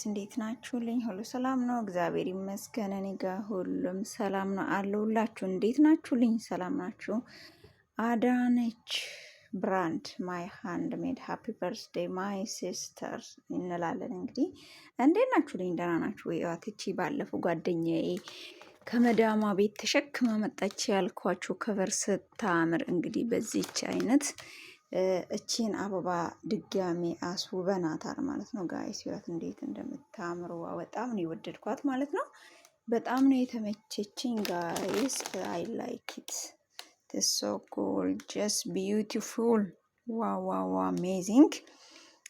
ጋይስ እንዴት ናችሁልኝ? ሁሉ ሰላም ነው? እግዚአብሔር ይመስገን እኔ ጋር ሁሉም ሰላም ነው አለሁላችሁ። እንዴት ናችሁልኝ? ሰላም ናችሁ? አዳነች ብራንድ ማይ ሃንድ ሜድ ሃፒ በርዝዴይ ማይ ሲስተር እንላለን። እንግዲህ እንዴት ናችሁልኝ? ደህና ናችሁ ወይ? እቺ ባለፈው ጓደኛዬ ከመዳማ ቤት ተሸክማ መጣች ያልኳችሁ ከቨር ስታምር እንግዲህ በዚች አይነት እቺን አበባ ድጋሜ አስውበናታል ማለት ነው። ጋይስ ይወት እንዴት እንደምታምሩ በጣም ነው የወደድኳት ማለት ነው። በጣም ነው የተመቸችኝ ጋይስ። አይ ላይክ ኢት ሶ ኩል ጀስት ቢዩቲፉል ዋው ዋው አሜዚንግ።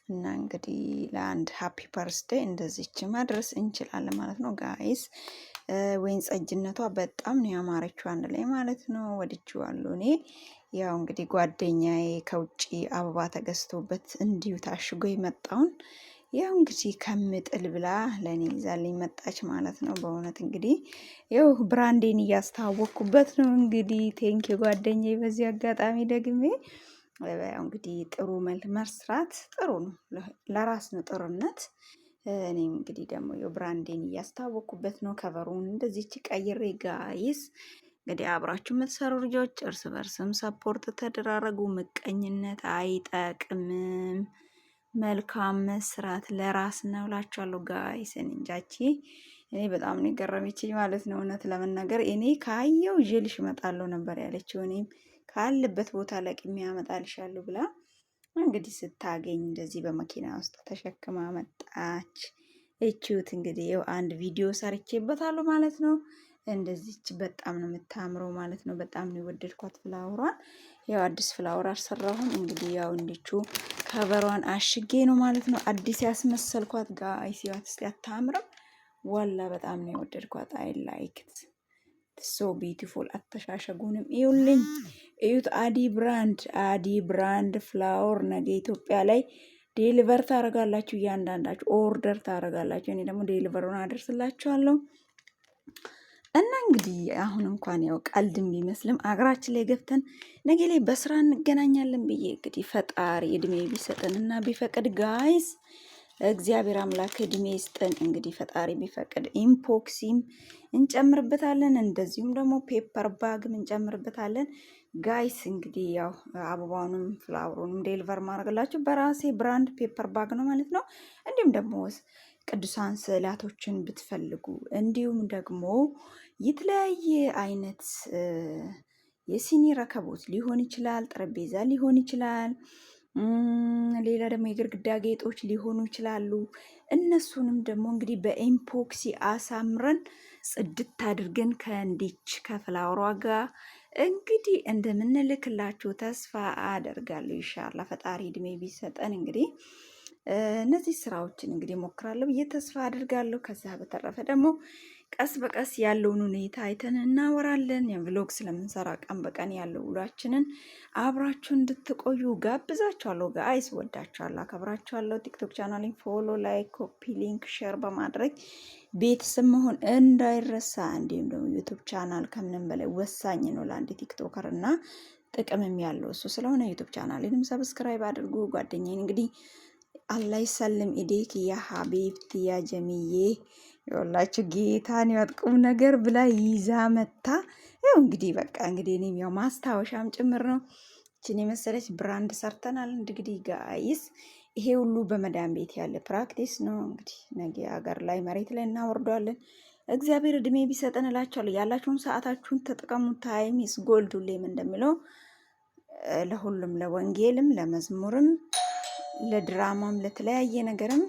እና እንግዲህ ለአንድ ሃፒ በርዝዴይ እንደዚች ማድረስ እንችላለን ማለት ነው ጋይስ። ወይን ጸጅነቷ በጣም ነው ያማረችው አንድ ላይ ማለት ነው። ወድጄዋለሁ እኔ። ያው እንግዲህ ጓደኛዬ ከውጪ አበባ ተገዝቶበት እንዲሁ ታሽጎ የመጣውን ያው እንግዲህ ከምጥል ብላ ለእኔ ይዛልኝ መጣች ማለት ነው። በእውነት እንግዲህ ያው ብራንዴን እያስተዋወቅኩበት ነው እንግዲህ። ቴንኪ ጓደኛዬ። በዚህ አጋጣሚ ደግሜ ያው እንግዲህ ጥሩ መስራት ጥሩ ነው፣ ለራስ ነው ጥሩነት። እኔም እንግዲህ ደግሞ የብራንዴን እያስተዋወቅኩበት ነው። ከቨሩን እንደዚች ቀይሬ ጋይስ እንግዲህ አብራችሁ የምትሰሩ ልጆች እርስ በርስም ሰፖርት ተደራረጉ። ምቀኝነት አይጠቅምም። መልካም መስራት ለራስ ነው እላችኋለሁ ጋይስ። እንጃቺ እኔ በጣም ነው የገረመችኝ ማለት ነው። እውነት ለመናገር እኔ ካየው ይዤልሽ እመጣለሁ ነበር ያለችው። እኔም ካለበት ቦታ ለቅሜ አመጣልሻለሁ ብላ እንግዲህ ስታገኝ እንደዚህ በመኪና ውስጥ ተሸክማ መጣች። እቺውት እንግዲህ ይኸው አንድ ቪዲዮ ሰርቼበታለሁ ማለት ነው። እንደዚች በጣም ነው የምታምረው ማለት ነው። በጣም ነው የወደድኳት ፍላወሯን። ያው አዲስ ፍላወር አልሰራሁም እንግዲህ ያው እንዲቹ ከቨሯን አሽጌ ነው ማለት ነው አዲስ ያስመሰልኳት ጋይስ። ያው አታምርም? ወላ በጣም ነው የወደድኳት። አይ ላይክ ኢት ሶ ቢዩቲፉል። አተሻሸጉንም ይኸውልኝ እዩት። አዲ ብራንድ ፍላወር ነገ ኢትዮጵያ ላይ ዴሊቨር ታደርጋላችሁ። እያንዳንዳችሁ ኦርደር ታደርጋላችሁ። እኔ ደግሞ ዴሊቨሩን አደርስላችኋለሁ። እና እንግዲህ አሁን እንኳን ያው ቀልድም ቢመስልም አገራችን ላይ ገብተን ነገ ላይ በስራ እንገናኛለን ብዬ እንግዲህ ፈጣሪ እድሜ ቢሰጠን እና ቢፈቅድ ጋይስ፣ እግዚአብሔር አምላክ እድሜ ይስጠን። እንግዲህ ፈጣሪ ቢፈቅድ ኢምፖክሲም እንጨምርበታለን፣ እንደዚሁም ደግሞ ፔፐር ባግም እንጨምርበታለን ጋይስ። እንግዲህ ያው አበባውንም ፍላወሩንም ዴሊቨር ማድረግላችሁ በራሴ ብራንድ ፔፐር ባግ ነው ማለት ነው። እንዲሁም ደግሞ ቅዱሳን ስዕላቶችን ብትፈልጉ እንዲሁም ደግሞ የተለያየ አይነት የሲኒ ረከቦት ሊሆን ይችላል፣ ጠረጴዛ ሊሆን ይችላል፣ ሌላ ደግሞ የግድግዳ ጌጦች ሊሆኑ ይችላሉ። እነሱንም ደግሞ እንግዲህ በኢምፖክሲ አሳምረን ጽድት አድርገን ከእንዲች ከፍላወሯ ጋር እንግዲህ እንደምንልክላችሁ ተስፋ አደርጋለሁ። ኢንሻአላህ ፈጣሪ እድሜ ቢሰጠን እንግዲህ እነዚህ ስራዎችን እንግዲህ ሞክራለሁ ብዬ ተስፋ አድርጋለሁ። ከዛ በተረፈ ደግሞ ቀስ በቀስ ያለውን ሁኔታ አይተን እናወራለን። የቭሎግ ስለምንሰራ ቀን በቀን ያለው ውሏችንን አብራችሁ እንድትቆዩ ጋብዛችኋለሁ። ጋይስ ወዳችኋለሁ፣ አከብራችኋለሁ። ቲክቶክ ቻናሌን ፎሎ፣ ላይክ፣ ኮፒ ሊንክ፣ ሼር በማድረግ ቤተሰብ መሆን እንዳይረሳ። እንዲሁም ደግሞ ዩቱብ ቻናል ከምንም በላይ ወሳኝ ነው ለአንድ ቲክቶከር እና ጥቅምም ያለው እሱ ስለሆነ ዩቱብ ቻናሌንም ሰብስክራይብ አድርጉ። ጓደኛዬን እንግዲህ አላህ ይሰልም ኢዴክ ያ ሀቢብት ያ ጀሚዬ ይወላችሁ ጌታን ያጥቁም ነገር ብላ ይዛ መታ። ያው እንግዲህ በቃ እንግዲህ እኔም ያው ማስታወሻም ጭምር ነው። እቺን የመሰለች ብራንድ ሰርተናል እንግዲህ ጋይስ። ይሄ ሁሉ በመዳን ቤት ያለ ፕራክቲስ ነው። እንግዲህ ነገ ሀገር ላይ መሬት ላይ እናወርደዋለን። እግዚአብሔር እድሜ ቢሰጠን እላችኋለሁ። ያላችሁን ሰዓታችሁን ተጠቀሙ። ታይም ኢስ ጎልድ ሁሌም እንደሚለው ለሁሉም ለወንጌልም፣ ለመዝሙርም፣ ለድራማም፣ ለተለያየ ነገርም